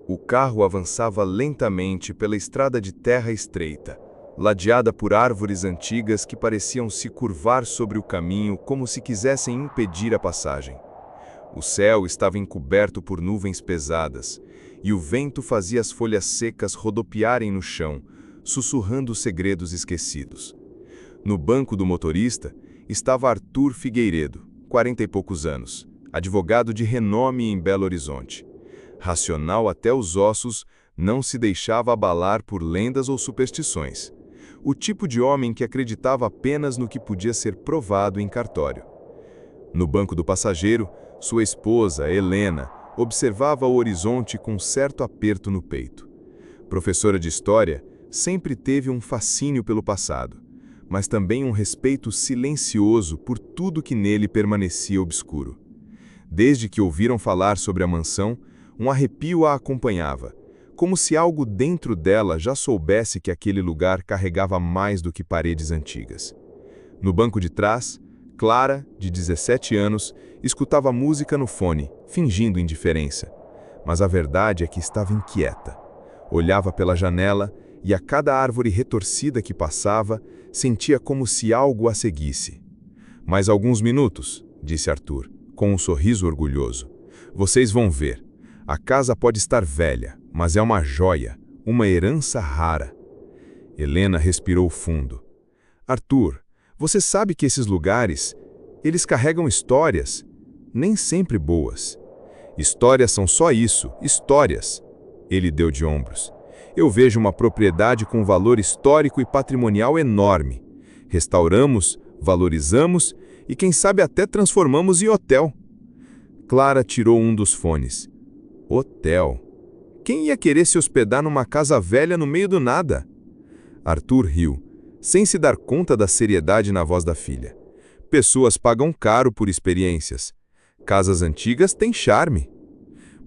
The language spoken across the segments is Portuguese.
O carro avançava lentamente pela estrada de terra estreita, ladeada por árvores antigas que pareciam se curvar sobre o caminho como se quisessem impedir a passagem. O céu estava encoberto por nuvens pesadas, e o vento fazia as folhas secas rodopiarem no chão, sussurrando segredos esquecidos. No banco do motorista estava Arthur Figueiredo, 40 e poucos anos, advogado de renome em Belo Horizonte. Racional até os ossos, não se deixava abalar por lendas ou superstições. O tipo de homem que acreditava apenas no que podia ser provado em cartório. No banco do passageiro, sua esposa, Helena, observava o horizonte com certo aperto no peito. Professora de história, sempre teve um fascínio pelo passado, mas também um respeito silencioso por tudo que nele permanecia obscuro. Desde que ouviram falar sobre a mansão, um arrepio a acompanhava, como se algo dentro dela já soubesse que aquele lugar carregava mais do que paredes antigas. No banco de trás, Clara, de 17 anos, escutava música no fone, fingindo indiferença. Mas a verdade é que estava inquieta. Olhava pela janela e a cada árvore retorcida que passava, sentia como se algo a seguisse. "Mais alguns minutos", disse Arthur, com um sorriso orgulhoso. "Vocês vão ver. A casa pode estar velha, mas é uma joia, uma herança rara." Helena respirou fundo. "Arthur, você sabe que esses lugares, eles carregam histórias, nem sempre boas. Histórias são só isso, histórias." Ele deu de ombros. "Eu vejo uma propriedade com valor histórico e patrimonial enorme. Restauramos, valorizamos e quem sabe até transformamos em hotel." Clara tirou um dos fones. "Hotel? Quem ia querer se hospedar numa casa velha no meio do nada?" Arthur riu, sem se dar conta da seriedade na voz da filha. "Pessoas pagam caro por experiências. Casas antigas têm charme."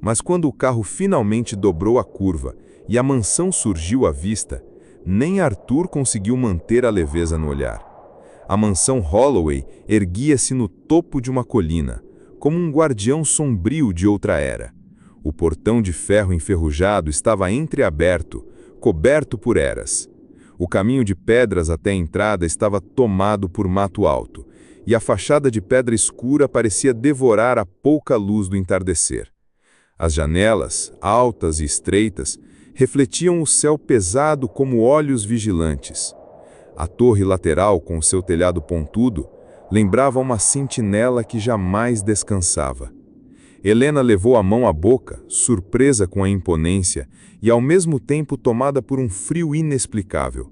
Mas quando o carro finalmente dobrou a curva e a mansão surgiu à vista, nem Arthur conseguiu manter a leveza no olhar. A mansão Holloway erguia-se no topo de uma colina, como um guardião sombrio de outra era. O portão de ferro enferrujado estava entreaberto, coberto por eras. O caminho de pedras até a entrada estava tomado por mato alto, e a fachada de pedra escura parecia devorar a pouca luz do entardecer. As janelas, altas e estreitas, refletiam o céu pesado como olhos vigilantes. A torre lateral, com seu telhado pontudo, lembrava uma sentinela que jamais descansava. Helena levou a mão à boca, surpresa com a imponência e ao mesmo tempo tomada por um frio inexplicável.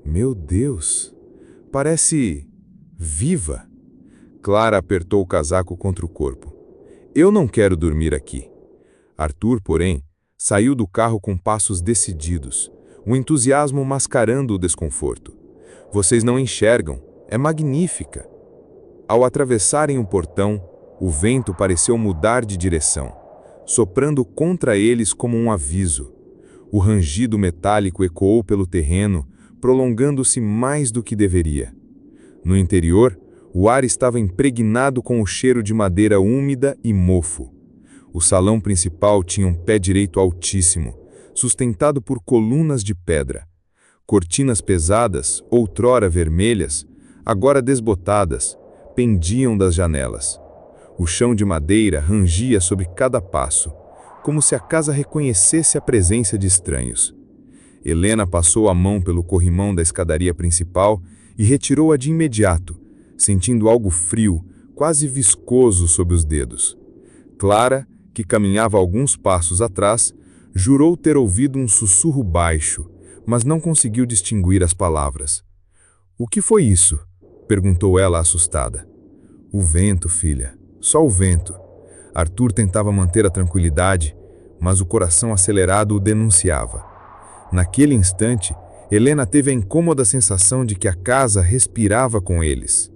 "Meu Deus, parece viva." Clara apertou o casaco contra o corpo. "Eu não quero dormir aqui." Arthur, porém, saiu do carro com passos decididos, o entusiasmo mascarando o desconforto. "Vocês não enxergam, é magnífica." Ao atravessarem o portão, o vento pareceu mudar de direção, soprando contra eles como um aviso. O rangido metálico ecoou pelo terreno, prolongando-se mais do que deveria. No interior, o ar estava impregnado com o cheiro de madeira úmida e mofo. O salão principal tinha um pé direito altíssimo, sustentado por colunas de pedra. Cortinas pesadas, outrora vermelhas, agora desbotadas, pendiam das janelas. O chão de madeira rangia sobre cada passo, como se a casa reconhecesse a presença de estranhos. Helena passou a mão pelo corrimão da escadaria principal e retirou-a de imediato, sentindo algo frio, quase viscoso sob os dedos. Clara, que caminhava alguns passos atrás, jurou ter ouvido um sussurro baixo, mas não conseguiu distinguir as palavras. "O que foi isso?" perguntou ela assustada. "O vento, filha. Só o vento." Arthur tentava manter a tranquilidade, mas o coração acelerado o denunciava. Naquele instante, Helena teve a incômoda sensação de que a casa respirava com eles.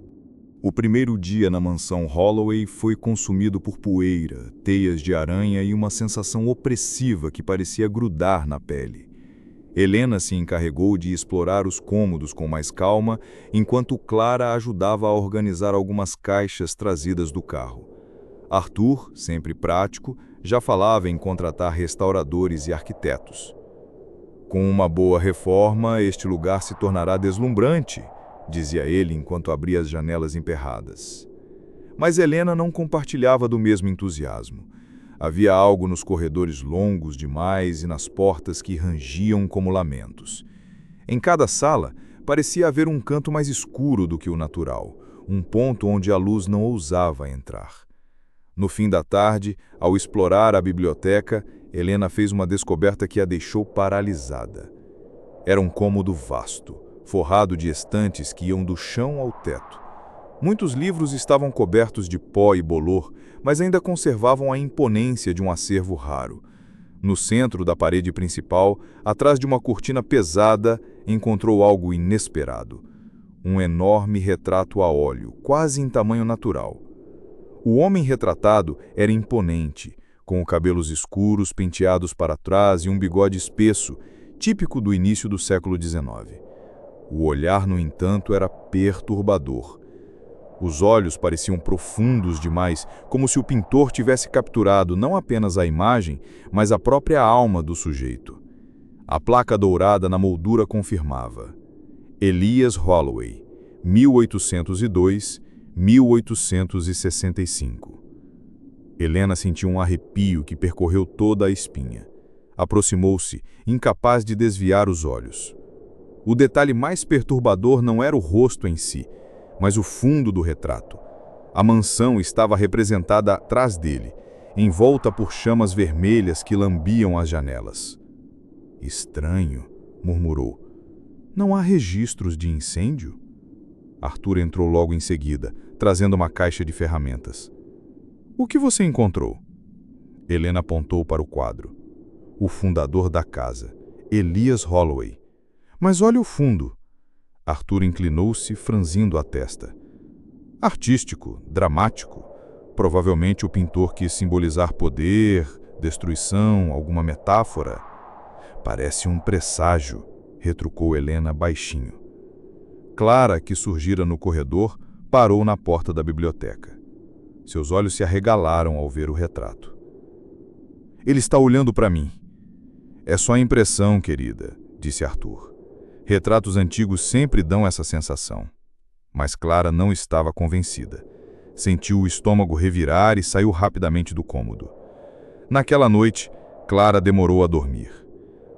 O primeiro dia na mansão Holloway foi consumido por poeira, teias de aranha e uma sensação opressiva que parecia grudar na pele. Helena se encarregou de explorar os cômodos com mais calma, enquanto Clara ajudava a organizar algumas caixas trazidas do carro. Arthur, sempre prático, já falava em contratar restauradores e arquitetos. Com uma boa reforma, este lugar se tornará deslumbrante, dizia ele enquanto abria as janelas emperradas. Mas Helena não compartilhava do mesmo entusiasmo. Havia algo nos corredores longos demais e nas portas que rangiam como lamentos. Em cada sala, parecia haver um canto mais escuro do que o natural, um ponto onde a luz não ousava entrar. No fim da tarde, ao explorar a biblioteca, Helena fez uma descoberta que a deixou paralisada. Era um cômodo vasto, forrado de estantes que iam do chão ao teto. Muitos livros estavam cobertos de pó e bolor, mas ainda conservavam a imponência de um acervo raro. No centro da parede principal, atrás de uma cortina pesada, encontrou algo inesperado. Um enorme retrato a óleo, quase em tamanho natural. O homem retratado era imponente, com cabelos escuros penteados para trás e um bigode espesso, típico do início do século XIX. O olhar, no entanto, era perturbador. Os olhos pareciam profundos demais, como se o pintor tivesse capturado não apenas a imagem, mas a própria alma do sujeito. A placa dourada na moldura confirmava: Elias Holloway, 1802-1865. Helena sentiu um arrepio que percorreu toda a espinha. Aproximou-se, incapaz de desviar os olhos. O detalhe mais perturbador não era o rosto em si, mas o fundo do retrato. A mansão estava representada atrás dele, envolta por chamas vermelhas que lambiam as janelas. Estranho, murmurou. Não há registros de incêndio? Arthur entrou logo em seguida, trazendo uma caixa de ferramentas. O que você encontrou? Helena apontou para o quadro. O fundador da casa, Elias Holloway. Mas olha o fundo. Arthur inclinou-se, franzindo a testa. Artístico, dramático. Provavelmente o pintor quis simbolizar poder, destruição, alguma metáfora. Parece um presságio, retrucou Helena baixinho. Clara, que surgira no corredor, parou na porta da biblioteca. Seus olhos se arregalaram ao ver o retrato. Ele está olhando para mim. É só impressão, querida, disse Arthur. Retratos antigos sempre dão essa sensação. Mas Clara não estava convencida. Sentiu o estômago revirar e saiu rapidamente do cômodo. Naquela noite, Clara demorou a dormir.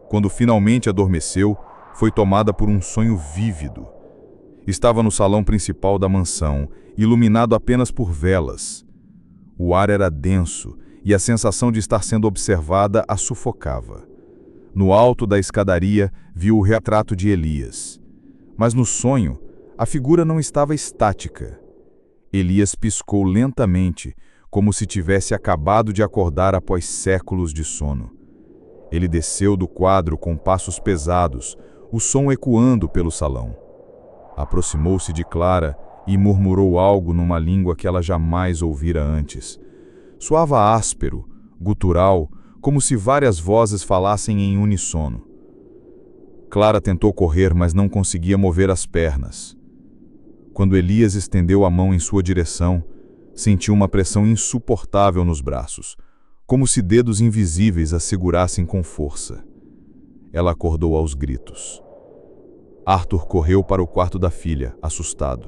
Quando finalmente adormeceu, foi tomada por um sonho vívido. Estava no salão principal da mansão, iluminado apenas por velas. O ar era denso e a sensação de estar sendo observada a sufocava. No alto da escadaria, viu o retrato de Elias. Mas no sonho, a figura não estava estática. Elias piscou lentamente, como se tivesse acabado de acordar após séculos de sono. Ele desceu do quadro com passos pesados, o som ecoando pelo salão. Aproximou-se de Clara e murmurou algo numa língua que ela jamais ouvira antes. Soava áspero, gutural, como se várias vozes falassem em uníssono. Clara tentou correr, mas não conseguia mover as pernas. Quando Elias estendeu a mão em sua direção, sentiu uma pressão insuportável nos braços, como se dedos invisíveis a segurassem com força. Ela acordou aos gritos. Arthur correu para o quarto da filha, assustado.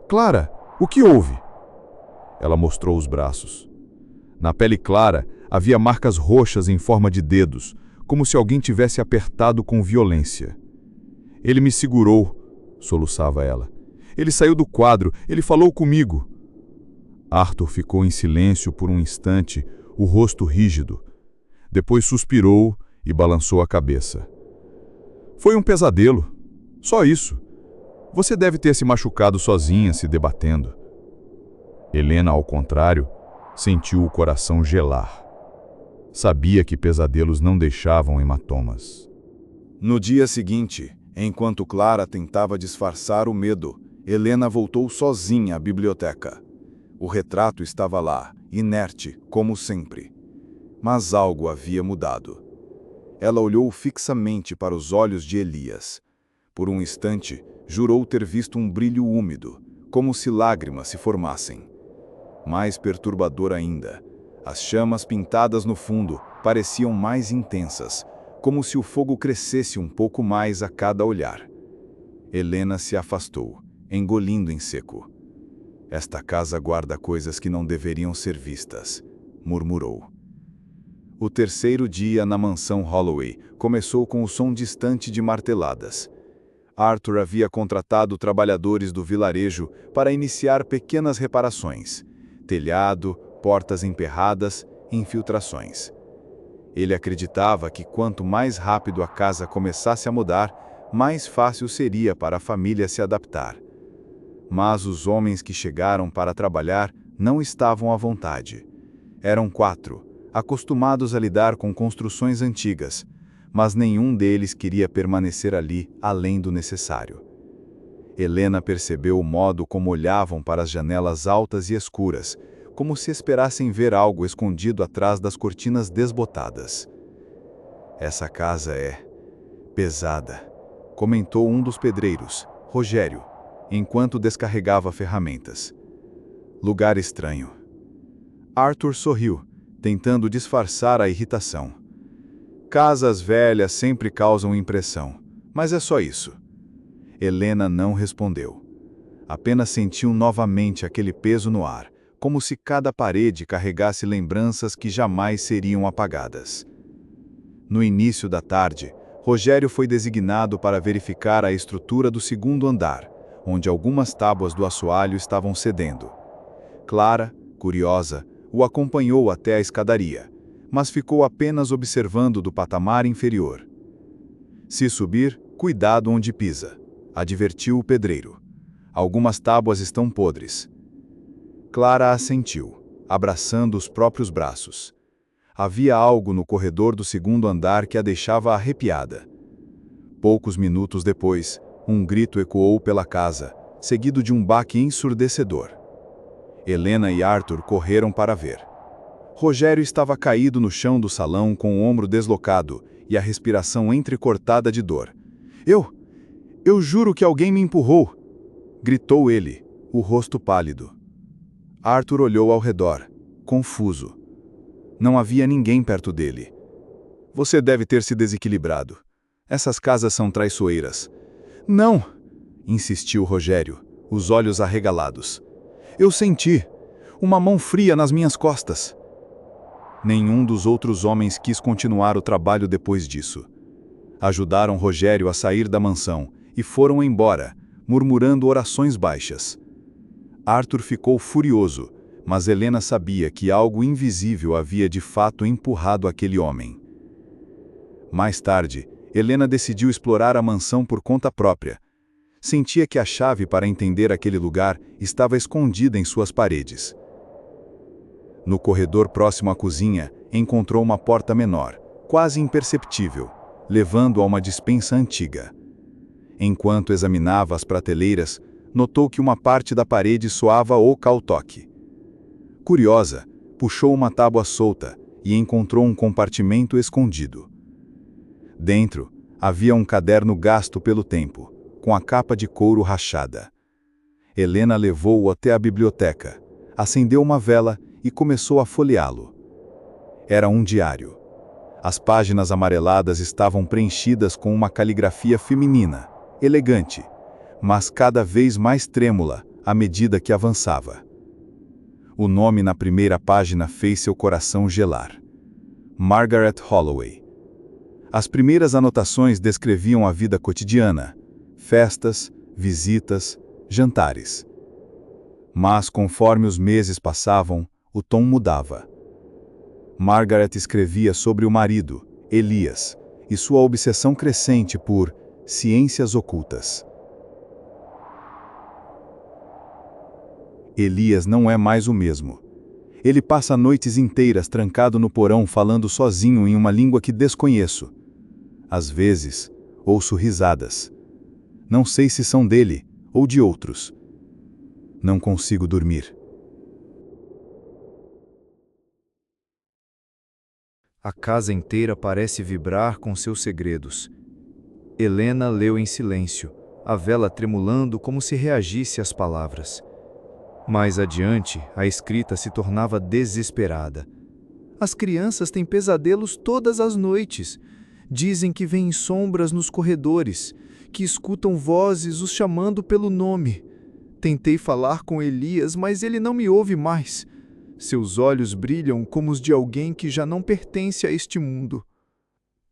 Clara, o que houve? Ela mostrou os braços. Na pele clara, havia marcas roxas em forma de dedos, como se alguém tivesse apertado com violência. Ele me segurou, soluçava ela. Ele saiu do quadro, ele falou comigo. Arthur ficou em silêncio por um instante, o rosto rígido. Depois suspirou e balançou a cabeça. Foi um pesadelo. Só isso. Você deve ter se machucado sozinha, se debatendo. Helena, ao contrário, sentiu o coração gelar. Sabia que pesadelos não deixavam hematomas. No dia seguinte, enquanto Clara tentava disfarçar o medo, Helena voltou sozinha à biblioteca. O retrato estava lá, inerte, como sempre. Mas algo havia mudado. Ela olhou fixamente para os olhos de Elias. Por um instante, jurou ter visto um brilho úmido, como se lágrimas se formassem. Mais perturbador ainda, As chamas pintadas no fundo pareciam mais intensas, como se o fogo crescesse um pouco mais a cada olhar. Helena se afastou, engolindo em seco. Esta casa guarda coisas que não deveriam ser vistas, murmurou. O terceiro dia na mansão Holloway começou com o som distante de marteladas. Arthur havia contratado trabalhadores do vilarejo para iniciar pequenas reparações: telhado, portas emperradas, infiltrações. Ele acreditava que quanto mais rápido a casa começasse a mudar, mais fácil seria para a família se adaptar. Mas os homens que chegaram para trabalhar não estavam à vontade. Eram 4, acostumados a lidar com construções antigas, mas nenhum deles queria permanecer ali além do necessário. Helena percebeu o modo como olhavam para as janelas altas e escuras, como se esperassem ver algo escondido atrás das cortinas desbotadas. Essa casa é pesada, comentou um dos pedreiros, Rogério, enquanto descarregava ferramentas. Lugar estranho. Arthur sorriu, tentando disfarçar a irritação. Casas velhas sempre causam impressão, mas é só isso. Helena não respondeu. Apenas sentiu novamente aquele peso no ar, como se cada parede carregasse lembranças que jamais seriam apagadas. No início da tarde, Rogério foi designado para verificar a estrutura do segundo andar, onde algumas tábuas do assoalho estavam cedendo. Clara, curiosa, o acompanhou até a escadaria, mas ficou apenas observando do patamar inferior. Se subir, cuidado onde pisa, advertiu o pedreiro. Algumas tábuas estão podres. Clara assentiu, abraçando os próprios braços. Havia algo no corredor do segundo andar que a deixava arrepiada. Poucos minutos depois, um grito ecoou pela casa, seguido de um baque ensurdecedor. Helena e Arthur correram para ver. Rogério estava caído no chão do salão com o ombro deslocado e a respiração entrecortada de dor. Eu juro que alguém me empurrou!" gritou ele, o rosto pálido. Arthur olhou ao redor, confuso. Não havia ninguém perto dele. "Você deve ter se desequilibrado. Essas casas são traiçoeiras." "Não!" insistiu Rogério, os olhos arregalados. "Eu senti uma mão fria nas minhas costas." Nenhum dos outros homens quis continuar o trabalho depois disso. Ajudaram Rogério a sair da mansão e foram embora, murmurando orações baixas. Arthur ficou furioso, mas Helena sabia que algo invisível havia de fato empurrado aquele homem. Mais tarde, Helena decidiu explorar a mansão por conta própria. Sentia que a chave para entender aquele lugar estava escondida em suas paredes. No corredor próximo à cozinha, encontrou uma porta menor, quase imperceptível, levando a uma despensa antiga. Enquanto examinava as prateleiras, notou que uma parte da parede soava oca ao toque. Curiosa, puxou uma tábua solta e encontrou um compartimento escondido. Dentro, havia um caderno gasto pelo tempo, com a capa de couro rachada. Helena levou-o até a biblioteca, acendeu uma vela e começou a folheá-lo. Era um diário. As páginas amareladas estavam preenchidas com uma caligrafia feminina, elegante, mas cada vez mais trêmula à medida que avançava. O nome na primeira página fez seu coração gelar. Margaret Holloway. As primeiras anotações descreviam a vida cotidiana, festas, visitas, jantares. Mas conforme os meses passavam, o tom mudava. Margaret escrevia sobre o marido, Elias, e sua obsessão crescente por ciências ocultas. Elias não é mais o mesmo. Ele passa noites inteiras trancado no porão falando sozinho em uma língua que desconheço. Às vezes, ouço risadas. Não sei se são dele ou de outros. Não consigo dormir. A casa inteira parece vibrar com seus segredos. Helena leu em silêncio, a vela tremulando como se reagisse às palavras. Mais adiante, a escrita se tornava desesperada. As crianças têm pesadelos todas as noites. Dizem que veem sombras nos corredores, que escutam vozes os chamando pelo nome. Tentei falar com Elias, mas ele não me ouve mais. Seus olhos brilham como os de alguém que já não pertence a este mundo.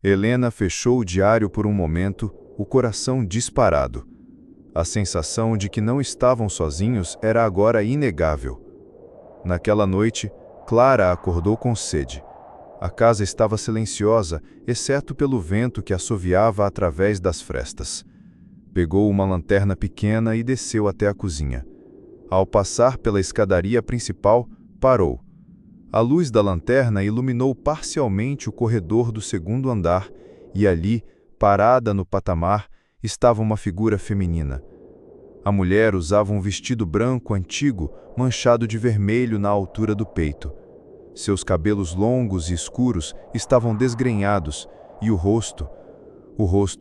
Helena fechou o diário por um momento, o coração disparado. A sensação de que não estavam sozinhos era agora inegável. Naquela noite, Clara acordou com sede. A casa estava silenciosa, exceto pelo vento que assoviava através das frestas. Pegou uma lanterna pequena e desceu até a cozinha. Ao passar pela escadaria principal, parou. A luz da lanterna iluminou parcialmente o corredor do segundo andar e ali, parada no patamar, estava uma figura feminina. A mulher usava um vestido branco antigo, manchado de vermelho na altura do peito. Seus cabelos longos e escuros estavam desgrenhados e o rosto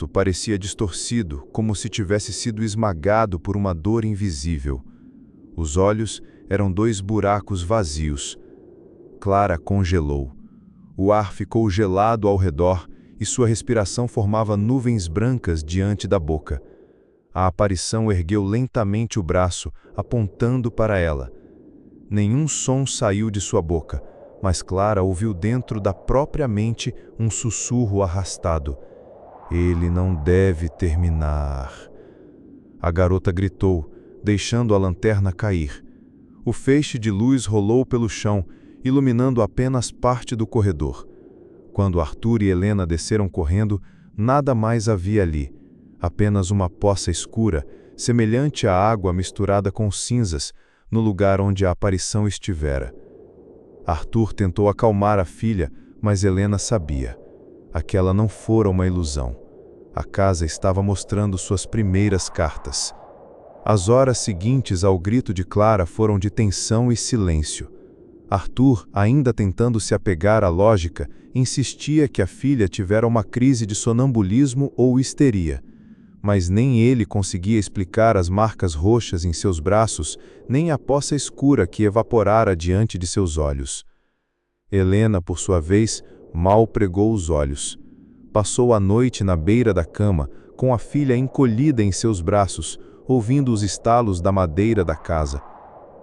parecia distorcido, como se tivesse sido esmagado por uma dor invisível. Os olhos eram 2 buracos vazios. Clara congelou. O ar ficou gelado ao redor e sua respiração formava nuvens brancas diante da boca. A aparição ergueu lentamente o braço, apontando para ela. Nenhum som saiu de sua boca, mas Clara ouviu dentro da própria mente um sussurro arrastado. Ele não deve terminar. A garota gritou, deixando a lanterna cair. O feixe de luz rolou pelo chão, iluminando apenas parte do corredor. Quando Arthur e Helena desceram correndo, nada mais havia ali. Apenas uma poça escura, semelhante à água misturada com cinzas, no lugar onde a aparição estivera. Arthur tentou acalmar a filha, mas Helena sabia. Aquela não fora uma ilusão. A casa estava mostrando suas primeiras cartas. As horas seguintes ao grito de Clara foram de tensão e silêncio. Arthur, ainda tentando se apegar à lógica, insistia que a filha tivera uma crise de sonambulismo ou histeria. Mas nem ele conseguia explicar as marcas roxas em seus braços, nem a poça escura que evaporara diante de seus olhos. Helena, por sua vez, mal pregou os olhos. Passou a noite na beira da cama, com a filha encolhida em seus braços, ouvindo os estalos da madeira da casa.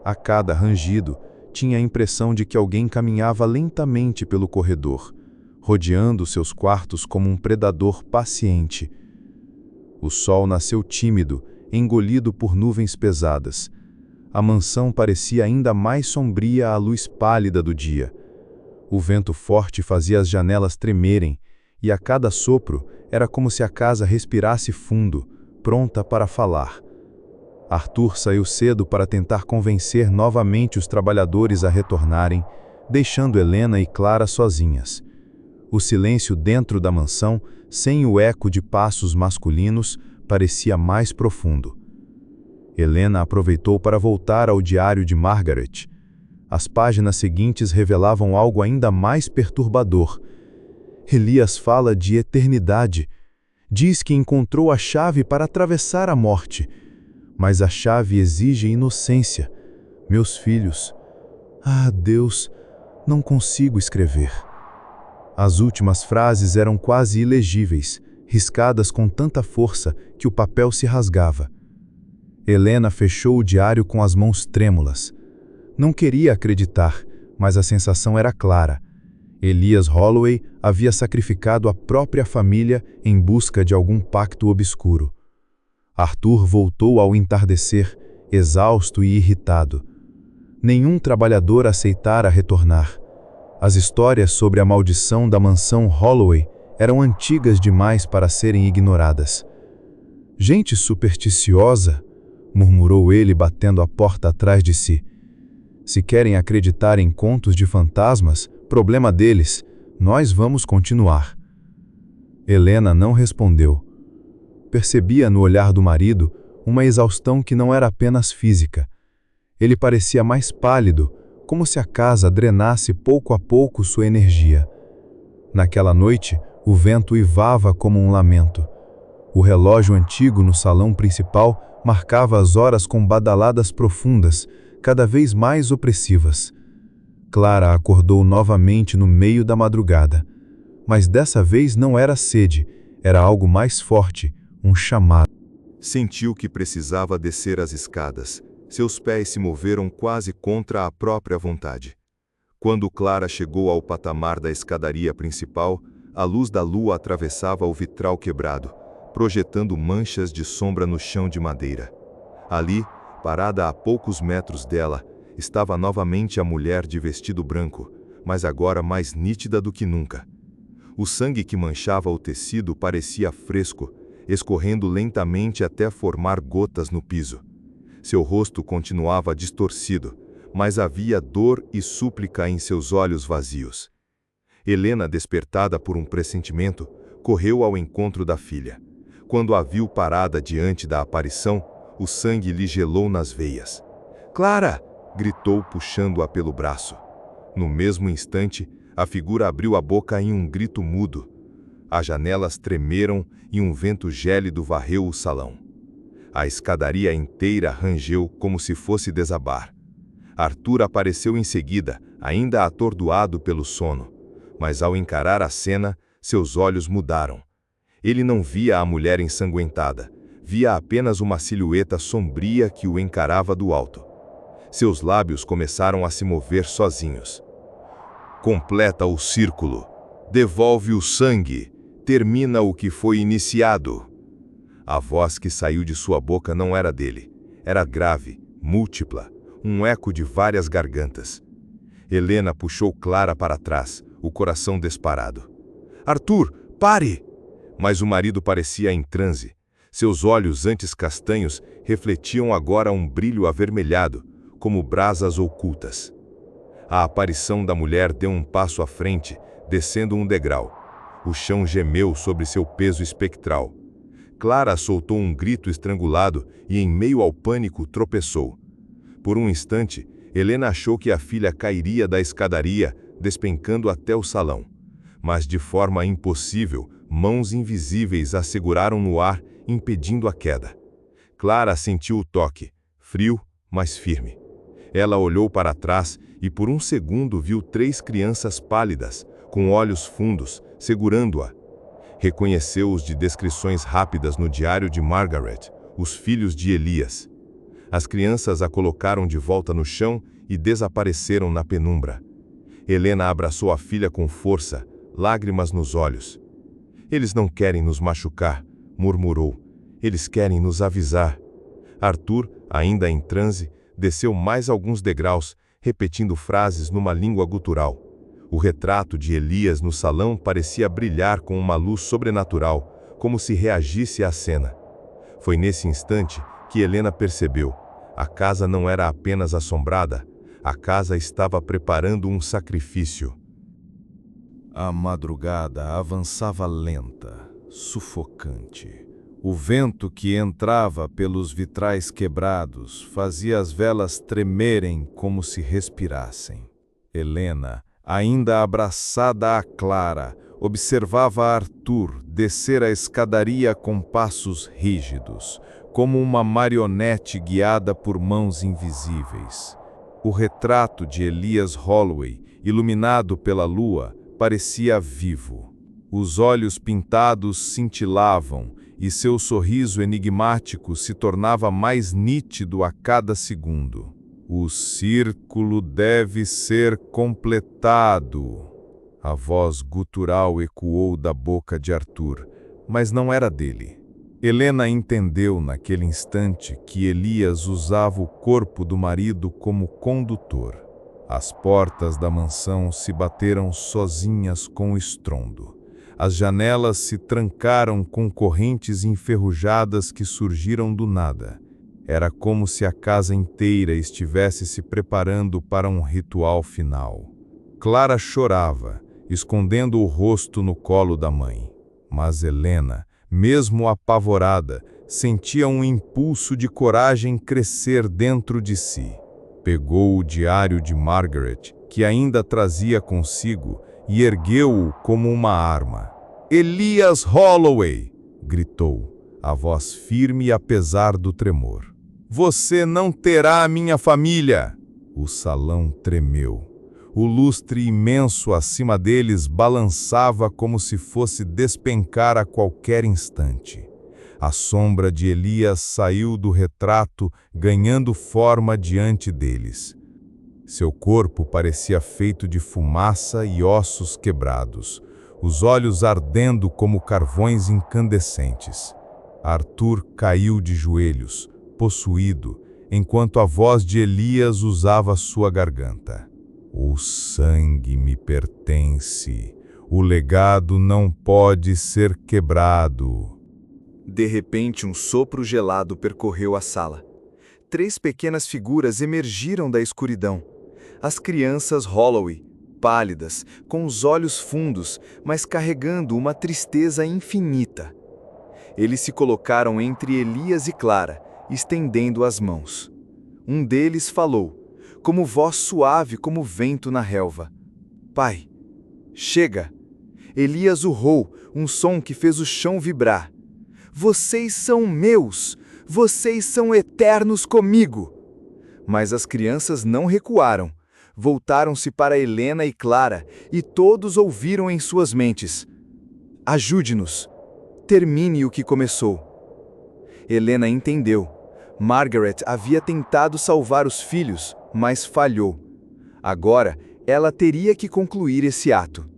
A cada rangido, tinha a impressão de que alguém caminhava lentamente pelo corredor, rodeando seus quartos como um predador paciente. O sol nasceu tímido, engolido por nuvens pesadas. A mansão parecia ainda mais sombria à luz pálida do dia. O vento forte fazia as janelas tremerem, e a cada sopro era como se a casa respirasse fundo, pronta para falar. Arthur saiu cedo para tentar convencer novamente os trabalhadores a retornarem, deixando Helena e Clara sozinhas. O silêncio dentro da mansão, sem o eco de passos masculinos, parecia mais profundo. Helena aproveitou para voltar ao diário de Margaret. As páginas seguintes revelavam algo ainda mais perturbador. Elias fala de eternidade. Diz que encontrou a chave para atravessar a morte. Mas a chave exige inocência. Meus filhos. Ah, Deus, não consigo escrever. As últimas frases eram quase ilegíveis, riscadas com tanta força que o papel se rasgava. Helena fechou o diário com as mãos trêmulas. Não queria acreditar, mas a sensação era clara. Elias Holloway havia sacrificado a própria família em busca de algum pacto obscuro. Arthur voltou ao entardecer, exausto e irritado. Nenhum trabalhador aceitara retornar. As histórias sobre a maldição da mansão Holloway eram antigas demais para serem ignoradas. Gente supersticiosa, murmurou ele batendo a porta atrás de si. Se querem acreditar em contos de fantasmas, problema deles, nós vamos continuar. Helena não respondeu. Percebia no olhar do marido uma exaustão que não era apenas física. Ele parecia mais pálido, como se a casa drenasse pouco a pouco sua energia. Naquela noite, o vento uivava como um lamento. O relógio antigo no salão principal marcava as horas com badaladas profundas, cada vez mais opressivas. Clara acordou novamente no meio da madrugada. Mas dessa vez não era sede, era algo mais forte, um chamado. Sentiu que precisava descer as escadas. Seus pés se moveram quase contra a própria vontade. Quando Clara chegou ao patamar da escadaria principal, a luz da lua atravessava o vitral quebrado, projetando manchas de sombra no chão de madeira. Ali, parada a poucos metros dela, estava novamente a mulher de vestido branco, mas agora mais nítida do que nunca. O sangue que manchava o tecido parecia fresco, escorrendo lentamente até formar gotas no piso. Seu rosto continuava distorcido, mas havia dor e súplica em seus olhos vazios. Helena, despertada por um pressentimento, correu ao encontro da filha. Quando a viu parada diante da aparição, o sangue lhe gelou nas veias. "Clara!" gritou, puxando-a pelo braço. No mesmo instante, a figura abriu a boca em um grito mudo. As janelas tremeram e um vento gélido varreu o salão. A escadaria inteira rangeu como se fosse desabar. Arthur apareceu em seguida, ainda atordoado pelo sono, mas ao encarar a cena, seus olhos mudaram. Ele não via a mulher ensanguentada, via apenas uma silhueta sombria que o encarava do alto. Seus lábios começaram a se mover sozinhos. "Completa o círculo. Devolve o sangue. Termina o que foi iniciado." A voz que saiu de sua boca não era dele. Era grave, múltipla, um eco de várias gargantas. Helena puxou Clara para trás, o coração disparado. "Arthur, pare!" Mas o marido parecia em transe. Seus olhos, antes castanhos, refletiam agora um brilho avermelhado, como brasas ocultas. A aparição da mulher deu um passo à frente, descendo um degrau. O chão gemeu sobre seu peso espectral. Clara soltou um grito estrangulado e, em meio ao pânico, tropeçou. Por um instante, Helena achou que a filha cairia da escadaria, despencando até o salão. Mas, de forma impossível, mãos invisíveis a seguraram no ar, impedindo a queda. Clara sentiu o toque, frio, mas firme. Ela olhou para trás e por um segundo viu 3 crianças pálidas, com olhos fundos, segurando-a. Reconheceu-os de descrições rápidas no diário de Margaret, os filhos de Elias. As crianças a colocaram de volta no chão e desapareceram na penumbra. Helena abraçou a filha com força, lágrimas nos olhos. "Eles não querem nos machucar", murmurou. "Eles querem nos avisar." Arthur, ainda em transe, desceu mais alguns degraus, repetindo frases numa língua gutural. O retrato de Elias no salão parecia brilhar com uma luz sobrenatural, como se reagisse à cena. Foi nesse instante que Helena percebeu. A casa não era apenas assombrada, a casa estava preparando um sacrifício. A madrugada avançava lenta, sufocante. O vento que entrava pelos vitrais quebrados fazia as velas tremerem como se respirassem. Helena, ainda abraçada a Clara, observava Arthur descer a escadaria com passos rígidos, como uma marionete guiada por mãos invisíveis. O retrato de Elias Holloway, iluminado pela lua, parecia vivo. Os olhos pintados cintilavam e seu sorriso enigmático se tornava mais nítido a cada segundo. "O círculo deve ser completado." A voz gutural ecoou da boca de Arthur, mas não era dele. Helena entendeu naquele instante que Elias usava o corpo do marido como condutor. As portas da mansão se bateram sozinhas com estrondo. As janelas se trancaram com correntes enferrujadas que surgiram do nada. Era como se a casa inteira estivesse se preparando para um ritual final. Clara chorava, escondendo o rosto no colo da mãe. Mas Helena, mesmo apavorada, sentia um impulso de coragem crescer dentro de si. Pegou o diário de Margaret, que ainda trazia consigo, e ergueu-o como uma arma. "Elias Holloway!" gritou, a voz firme apesar do tremor. "Você não terá a minha família!" O salão tremeu. O lustre imenso acima deles balançava como se fosse despencar a qualquer instante. A sombra de Elias saiu do retrato, ganhando forma diante deles. Seu corpo parecia feito de fumaça e ossos quebrados, os olhos ardendo como carvões incandescentes. Arthur caiu de joelhos, possuído, enquanto a voz de Elias usava sua garganta. O sangue me pertence. O legado não pode ser quebrado. De repente, um sopro gelado percorreu a sala. 3 pequenas figuras emergiram da escuridão. As crianças Holloway, pálidas, com os olhos fundos, mas carregando uma tristeza infinita. Eles se colocaram entre Elias e Clara, estendendo as mãos. Um deles falou, como voz suave como vento na relva: Pai, chega! Elias urrou, um som que fez o chão vibrar. Vocês são meus! Vocês são eternos comigo! Mas as crianças não recuaram. Voltaram-se para Helena e Clara, e todos ouviram em suas mentes: Ajude-nos! Termine o que começou. Helena entendeu. Margaret havia tentado salvar os filhos, mas falhou. Agora, ela teria que concluir esse ato.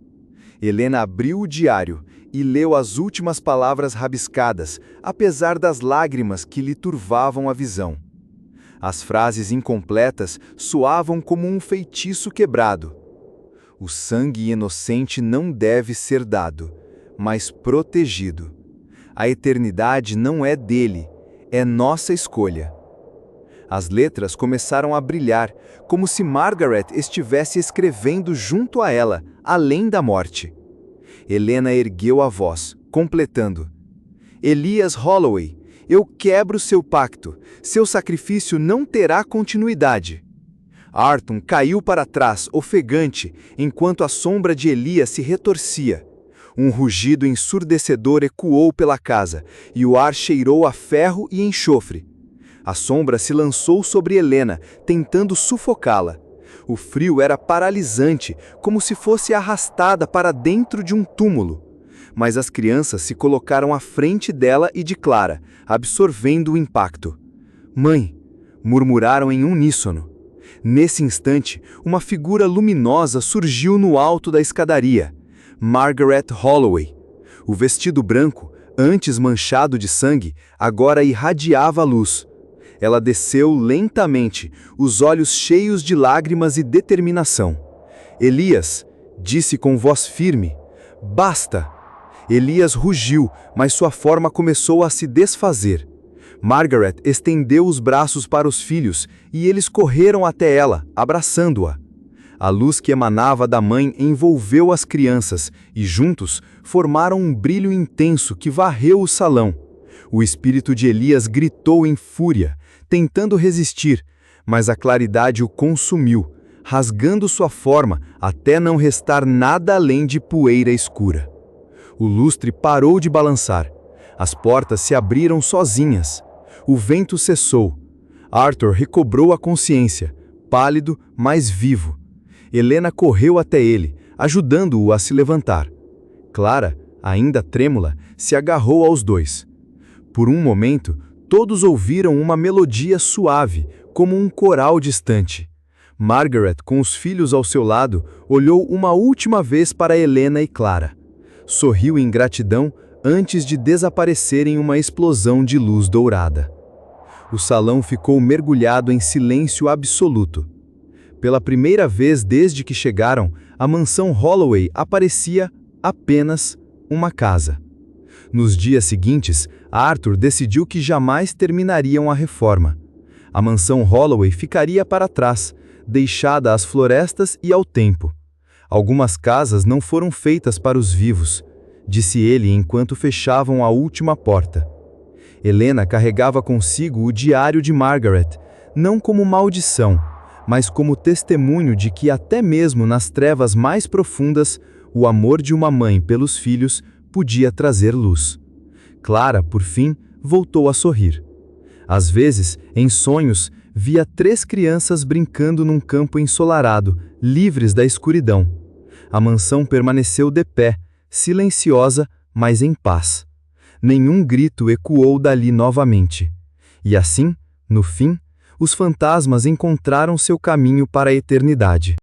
Helena abriu o diário e leu as últimas palavras rabiscadas, apesar das lágrimas que lhe turvavam a visão. As frases incompletas soavam como um feitiço quebrado. O sangue inocente não deve ser dado, mas protegido. A eternidade não é dele, é nossa escolha. As letras começaram a brilhar, como se Margaret estivesse escrevendo junto a ela, além da morte. Helena ergueu a voz, completando: Elias Holloway, eu quebro seu pacto. Seu sacrifício não terá continuidade. Arthur caiu para trás, ofegante, enquanto a sombra de Elias se retorcia. Um rugido ensurdecedor ecoou pela casa, e o ar cheirou a ferro e enxofre. A sombra se lançou sobre Helena, tentando sufocá-la. O frio era paralisante, como se fosse arrastada para dentro de um túmulo. Mas as crianças se colocaram à frente dela e de Clara, absorvendo o impacto. Mãe, murmuraram em uníssono. Nesse instante, uma figura luminosa surgiu no alto da escadaria. Margaret Holloway. O vestido branco, antes manchado de sangue, agora irradiava a luz. Ela desceu lentamente, os olhos cheios de lágrimas e determinação. Elias, disse com voz firme, basta! Elias rugiu, mas sua forma começou a se desfazer. Margaret estendeu os braços para os filhos e eles correram até ela, abraçando-a. A luz que emanava da mãe envolveu as crianças e, juntos, formaram um brilho intenso que varreu o salão. O espírito de Elias gritou em fúria, tentando resistir, mas a claridade o consumiu, rasgando sua forma até não restar nada além de poeira escura. O lustre parou de balançar. As portas se abriram sozinhas. O vento cessou. Arthur recobrou a consciência, pálido, mas vivo. Helena correu até ele, ajudando-o a se levantar. Clara, ainda trêmula, se agarrou aos dois. Por um momento, todos ouviram uma melodia suave, como um coral distante. Margaret, com os filhos ao seu lado, olhou uma última vez para Helena e Clara. Sorriu em gratidão antes de desaparecer em uma explosão de luz dourada. O salão ficou mergulhado em silêncio absoluto. Pela primeira vez desde que chegaram, a mansão Holloway aparecia apenas uma casa. Nos dias seguintes, Arthur decidiu que jamais terminariam a reforma. A mansão Holloway ficaria para trás, deixada às florestas e ao tempo. Algumas casas não foram feitas para os vivos, disse ele enquanto fechavam a última porta. Helena carregava consigo o diário de Margaret, não como maldição, mas como testemunho de que até mesmo nas trevas mais profundas, o amor de uma mãe pelos filhos podia trazer luz. Clara, por fim, voltou a sorrir. Às vezes, em sonhos, via 3 crianças brincando num campo ensolarado, livres da escuridão. A mansão permaneceu de pé, silenciosa, mas em paz. Nenhum grito ecoou dali novamente. E assim, no fim, os fantasmas encontraram seu caminho para a eternidade.